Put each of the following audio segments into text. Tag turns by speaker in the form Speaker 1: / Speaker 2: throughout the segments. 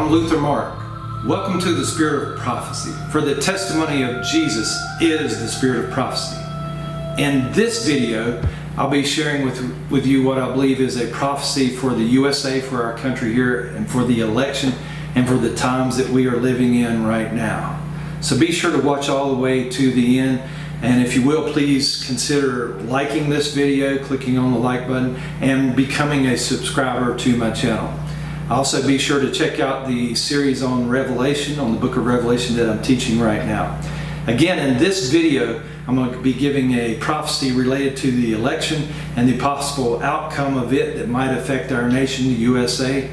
Speaker 1: I'm Luther Mark. Welcome to the Spirit of Prophecy, for the testimony of Jesus is the Spirit of Prophecy. In this video, I'll be sharing with you what I believe is a prophecy for the USA, for our country here, and for the election, and for the times that we are living in right now. So be sure to watch all the way to the end. And if you will, please consider liking this video, clicking on the like button, and becoming a subscriber to my channel. Also be sure to check out the series on Revelation, on the book of Revelation that I'm teaching right now. Again, in this video, I'm going to be giving a prophecy related to the election and the possible outcome of it that might affect our nation, the USA.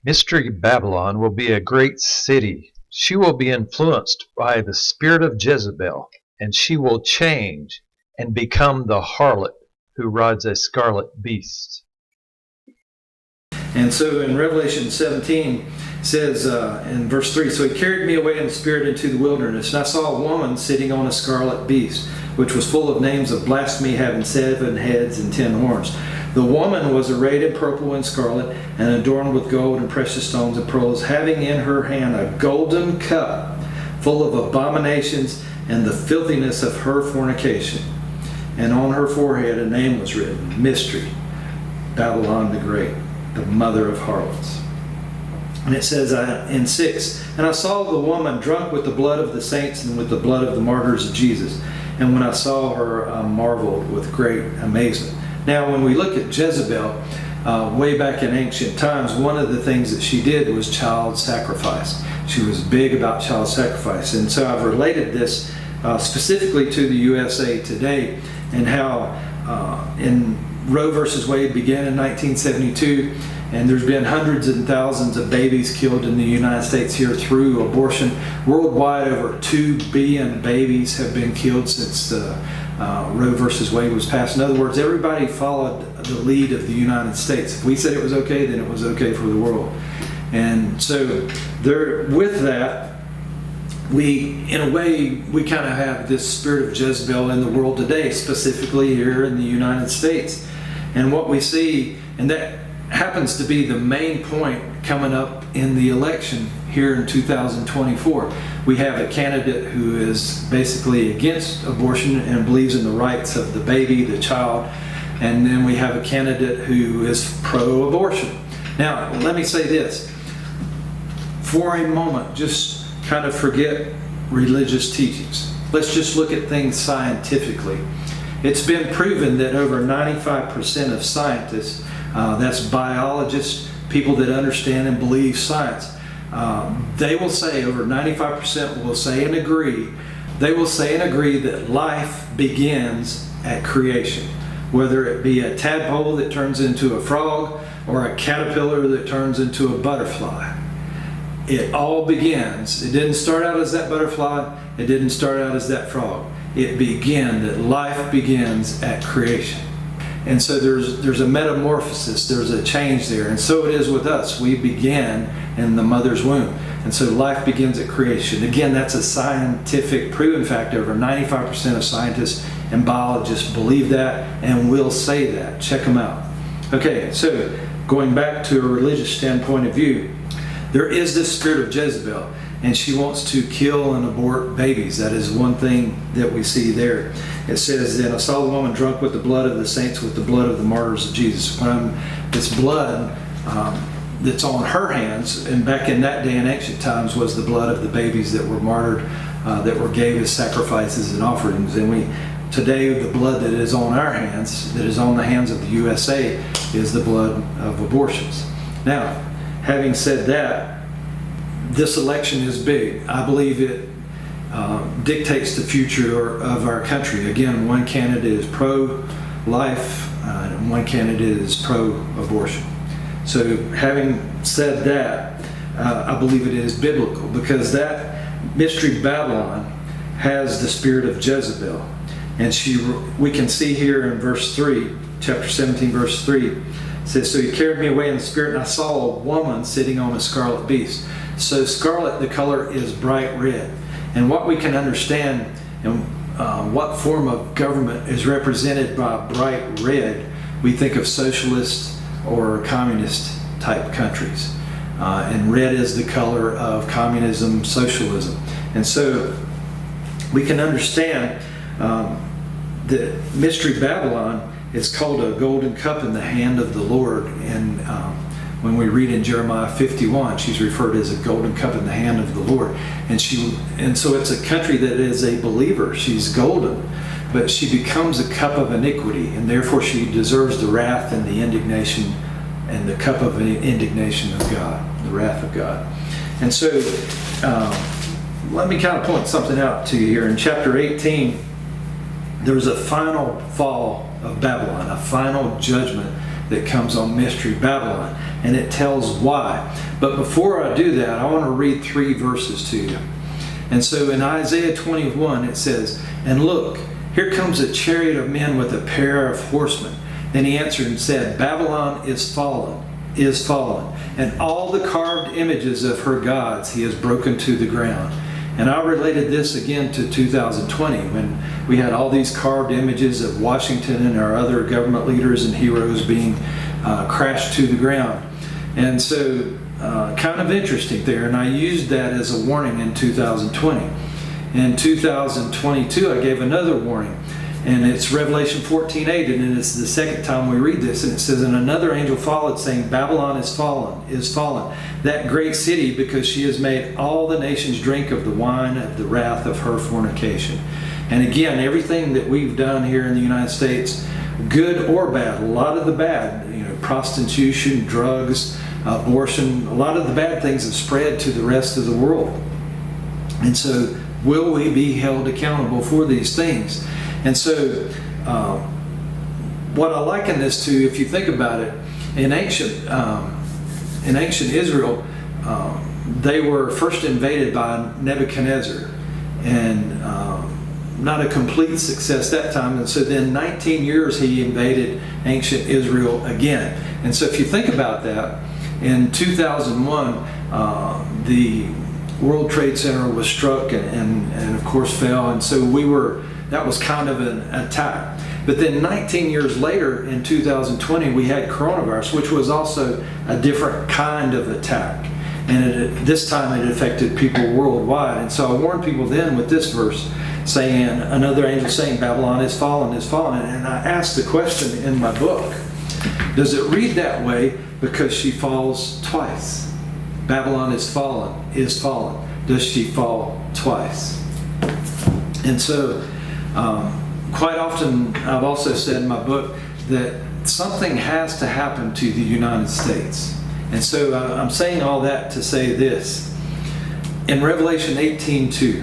Speaker 2: Mystery Babylon will be a great city. She will be influenced by the spirit of Jezebel, and she will change and become the harlot who rides a scarlet beast.
Speaker 1: And so in Revelation 17, it says in verse 3, "So he carried me away in the spirit into the wilderness, and I saw a woman sitting on a scarlet beast, which was full of names of blasphemy, having 7 heads and 10 horns. The woman was arrayed in purple and scarlet, and adorned with gold and precious stones and pearls, having in her hand a golden cup full of abominations and the filthiness of her fornication. And on her forehead a name was written, Mystery, Babylon the Great, the mother of harlots." And it says in 6, "And I saw the woman drunk with the blood of the saints and with the blood of the martyrs of Jesus. And when I saw her, I marveled with great amazement." Now, when we look at Jezebel, way back in ancient times, one of the things that she did was child sacrifice. She was big about child sacrifice. And so I've related this specifically to the USA today, and how in Roe versus Wade began in 1972, and there's been hundreds and thousands of babies killed in the United States here through abortion. Worldwide, over 2 billion babies have been killed since Roe versus Wade was passed. In other words, everybody followed the lead of the United States. If we said it was okay, then it was okay for the world. And so with that, in a way, we kind of have this spirit of Jezebel in the world today, specifically here in the United States. And what we see, and that happens to be the main point coming up in the election here in 2024. We have a candidate who is basically against abortion and believes in the rights of the baby, the child. And then we have a candidate who is pro-abortion. Now, let me say this. For a moment, just kind of forget religious teachings. Let's just look at things scientifically. It's been proven that over 95% of scientists, that's biologists, people that understand and believe science, they will say, over 95% will say and agree, they will say and agree that life begins at creation. Whether it be a tadpole that turns into a frog or a caterpillar that turns into a butterfly. It all begins. It didn't start out as that butterfly. It didn't start out as that frog. It began that life begins at creation. And so there's a metamorphosis, there's a change there. And so it is with us. We began in the mother's womb. And so life begins at creation. Again, that's a scientific proven fact. Over 95% of scientists and biologists believe that and will say that. Check them out. Okay, so going back to a religious standpoint of view, there is this spirit of Jezebel, and she wants to kill and abort babies. That is one thing that we see there. It says, "Then I saw the woman drunk with the blood of the saints, with the blood of the martyrs of Jesus." This blood that's on her hands, and back in that day in ancient times, was the blood of the babies that were martyred, that were gave as sacrifices and offerings. And today, the blood that is on our hands, that is on the hands of the USA, is the blood of abortions. Now, having said that, this election is big. I believe it dictates the future of our country. Again, one candidate is pro-life, and one candidate is pro-abortion. So having said that, I believe it is biblical, because that Mystery Babylon has the spirit of Jezebel. And we can see here in verse 3, chapter 17, verse 3, it says, "So he carried me away in the spirit, and I saw a woman sitting on a scarlet beast." So scarlet, the color, is bright red. And what we can understand, and what form of government is represented by bright red, we think of socialist or communist type countries. and red is the color of communism, socialism. And so we can understand that Mystery Babylon is called a golden cup in the hand of the Lord. And when we read in Jeremiah 51, she's referred as a golden cup in the hand of the Lord. And so it's a country that is a believer. She's golden, but she becomes a cup of iniquity, and therefore she deserves the wrath and the indignation and the cup of indignation of God, the wrath of God. And so let me kind of point something out to you here. In chapter 18, there's a final fall of Babylon, a final judgment that comes on Mystery Babylon, and it tells why. But before I do that, I want to read 3 verses to you. And so in Isaiah 21, it says, "And look, here comes a chariot of men with a pair of horsemen. Then he answered and said, Babylon is fallen, and all the carved images of her gods he has broken to the ground." And I related this again to 2020, when we had all these carved images of Washington and our other government leaders and heroes being crashed to the ground. And so kind of interesting there, and I used that as a warning in 2020. In 2022, I gave another warning, and it's Revelation 14:8, and it's the second time we read this, and it says, "And another angel followed, saying, Babylon is fallen, that great city, because she has made all the nations drink of the wine of the wrath of her fornication." And again, everything that we've done here in the United States, good or bad, a lot of the bad, prostitution, drugs, abortion, a lot of the bad things have spread to the rest of the world. And so, will we be held accountable for these things? And so, what I liken this to, if you think about it, in ancient Israel, they were first invaded by Nebuchadnezzar, and not a complete success that time. And so then 19 years he invaded ancient Israel again. And so if you think about that, in 2001, the World Trade Center was struck and of course fell. And so that was kind of an attack. But then 19 years later, in 2020, we had coronavirus, which was also a different kind of attack. And this time it affected people worldwide. And so I warned people then with this verse, saying, another angel saying, Babylon is fallen, is fallen. And I asked the question in my book, does it read that way because she falls twice? Babylon is fallen, is fallen. Does she fall twice? And so, quite often, I've also said in my book that something has to happen to the United States. And so I'm saying all that to say this. In Revelation 18:2,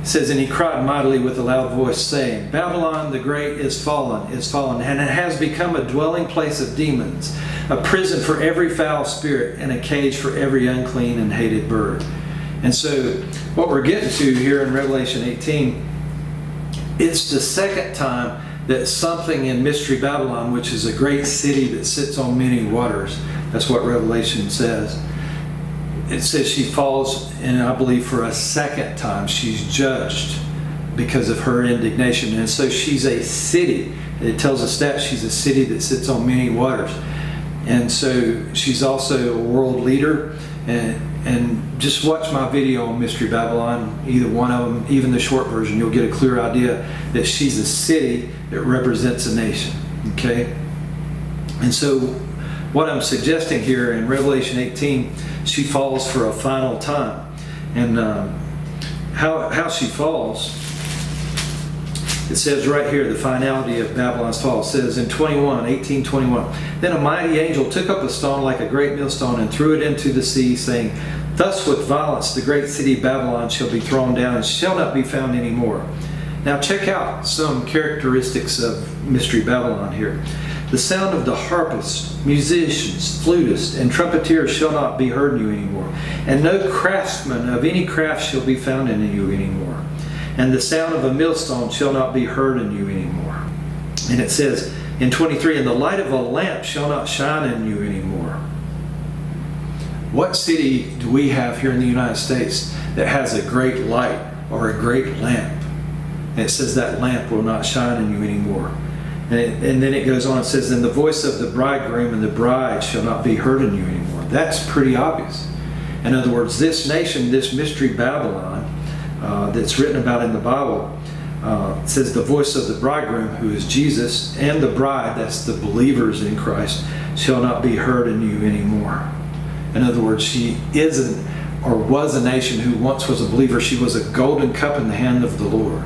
Speaker 1: it says, "And he cried mightily with a loud voice, saying, Babylon the great is fallen, and it has become a dwelling place of demons, a prison for every foul spirit, and a cage for every unclean and hated bird." And so what we're getting to here in Revelation 18, it's the second time that something in Mystery Babylon, which is a great city that sits on many waters, that's what Revelation says. It says she falls, and I believe for a second time she's judged because of her indignation. And so she's a city. It tells us that she's a city that sits on many waters. And so she's also a world leader. And just watch my video on Mystery Babylon, either one of them, even the short version, you'll get a clear idea that she's a city that represents a nation. Okay? And so what I'm suggesting here in Revelation 18, she falls for a final time. And how she falls, it says right here, the finality of Babylon's fall. It says in 18:21, "Then a mighty angel took up a stone like a great millstone and threw it into the sea, saying, Thus with violence the great city Babylon shall be thrown down and shall not be found any more." Now check out some characteristics of Mystery Babylon here. "The sound of the harpists, musicians, flutists, and trumpeters shall not be heard in you anymore, and no craftsman of any craft shall be found in you anymore. And the sound of a millstone shall not be heard in you anymore." And it says in 23, "And the light of a lamp shall not shine in you anymore." What city do we have here in the United States that has a great light or a great lamp? And it says that lamp will not shine in you anymore. And then it goes on, it says, "And the voice of the bridegroom and the bride shall not be heard in you anymore." That's pretty obvious. In other words, this nation, this mystery Babylon that's written about in the Bible, says the voice of the bridegroom, who is Jesus, and the bride, that's the believers in Christ, shall not be heard in you anymore. In other words, she isn't or was a nation who once was a believer. She was a golden cup in the hand of the Lord.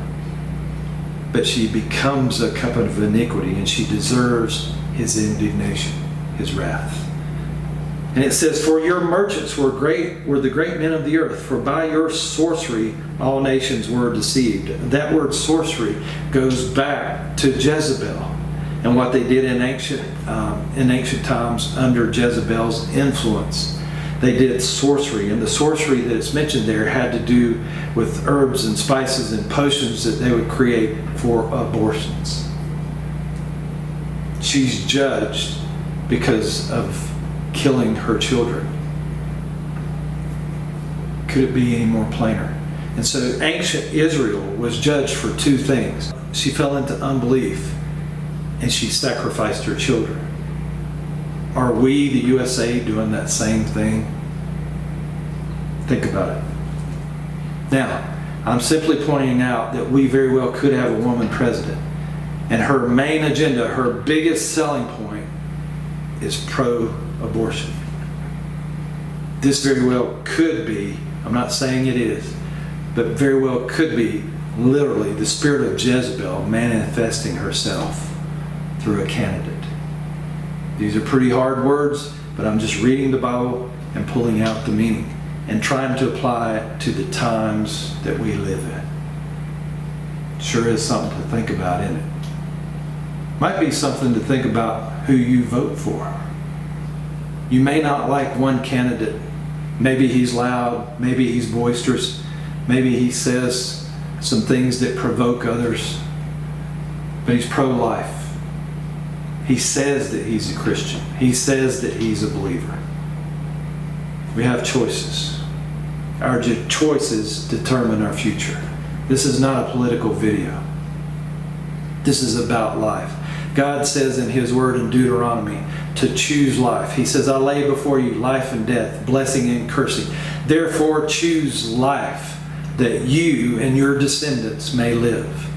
Speaker 1: But she becomes a cup of iniquity, and she deserves his indignation, his wrath. And it says, for your merchants were the great men of the earth, for by your sorcery all nations were deceived. That word sorcery goes back to Jezebel and what they did in ancient times under Jezebel's influence. They did sorcery, and the sorcery that is mentioned there had to do with herbs and spices and potions that they would create for abortions. She's judged because of killing her children. Could it be any more plainer? And so ancient Israel was judged for two things. She fell into unbelief, and she sacrificed her children. Are we, the USA, doing that same thing? Think about it. Now, I'm simply pointing out that we very well could have a woman president, and her main agenda, her biggest selling point, is pro-abortion. This very well could be, I'm not saying it is, but very well could be literally the spirit of Jezebel manifesting herself through a candidate. These are pretty hard words, but I'm just reading the Bible and pulling out the meaning and trying to apply it to the times that we live in. Sure is something to think about, isn't it? Might be something to think about who you vote for. You may not like one candidate. Maybe he's loud, maybe he's boisterous, maybe he says some things that provoke others, but he's pro-life. He says that he's a Christian. He says that he's a believer. We have choices. Our choices determine our future. This is not a political video. This is about life. God says in his word in Deuteronomy to choose life. He says, I lay before you life and death, blessing and cursing. Therefore choose life, that you and your descendants may live.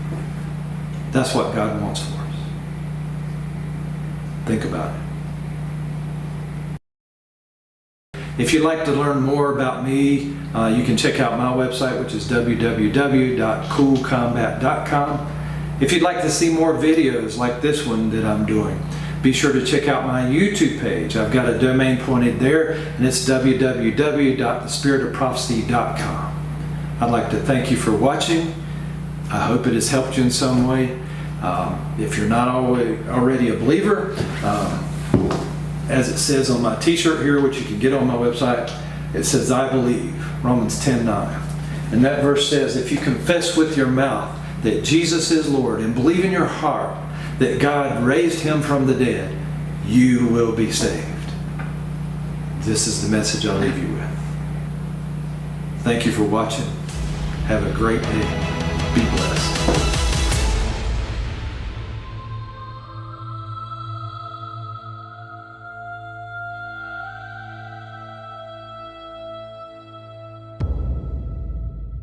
Speaker 1: That's what God wants for us. Think about it. If you'd like to learn more about me, you can check out my website, which is www.coolcombat.com. If you'd like to see more videos like this one that I'm doing, be sure to check out my YouTube page. I've got a domain pointed there, and it's www.thespiritofprophecy.com. I'd like to thank you for watching. I hope it has helped you in some way. If you're not already a believer, as it says on my t-shirt here, which you can get on my website, it says, I believe, Romans 10:9. And that verse says, if you confess with your mouth that Jesus is Lord and believe in your heart that God raised him from the dead, you will be saved. This is the message I'll leave you with. Thank you for watching. Have a great day. Be blessed.